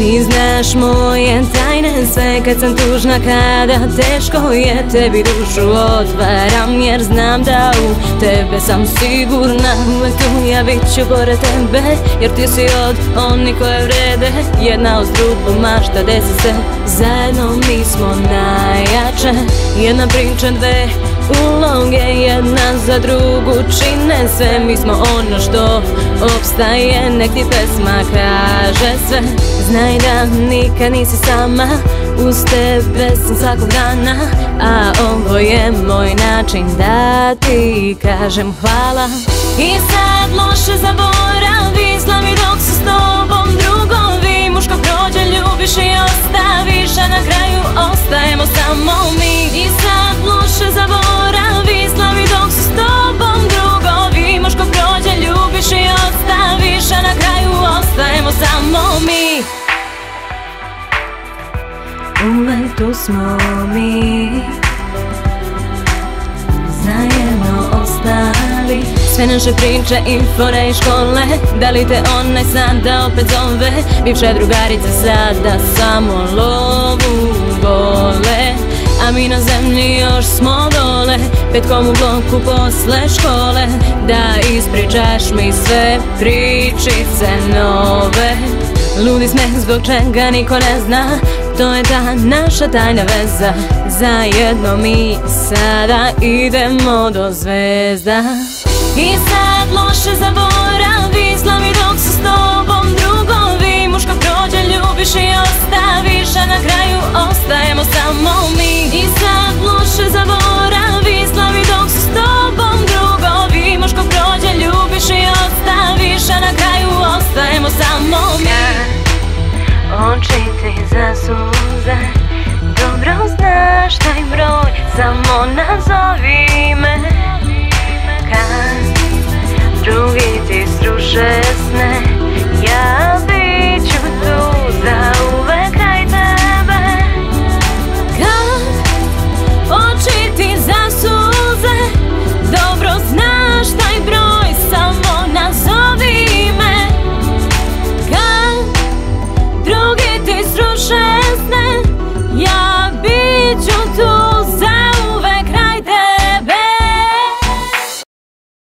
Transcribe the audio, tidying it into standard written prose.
Ti znaš moje tajne sve kad sam tužna, kada teško je, tebi dušu otvaram jer znam da u tebe sam sigurna. Uvek tu ja bit ću pored tebe jer ti si od onih koje vrede. Jedna uz drugu mašta desi se, zajedno mi smo najjače. Jedna priča, dve uloge, jedna za drugu čine sve. Mi smo ono što opstaje, nek ti pesma kaže sve. Znaj da nikad nisi sama, uz tebe sam svakog dana. A ovo je moj način da ti kažem hvala. I sad loše zaboravi, slavi dok su s tobom drugovi. Muško prođe, ljubiš i ostaviš, a na kraju ostajemo samo mi. I sad loše zaboravi, slavi dok su s tobom drugovi. Muško prođe, ljubiš i ostaviš, a na kraju ostajemo samo mi. Uvek tu smo mi, zajedno ostali. Sve naše priče i fore iz škole, da li te onaj sada opet zove? Bivša drugarica sada samo lovu vole, a mi na zemlji još smo dole. Petkom u bloku posle škole, da ispričaš mi sve pričice nove. Ludi smeh zbog čega niko ne zna, to je ta naša tajna veza. Zajedno mi sada idemo do zvezda. I sad loše zaboravi, slavi dok su s tobom drugovi. Muško prođe, ljubiš i ostaviš, a na kraju ostajemo samo mi. I sad loše zaboravi, slavi dok su s tobom drugovi. Muško prođe, ljubiš i ostaviš, a na kraju ostajemo samo mi. Oči ti za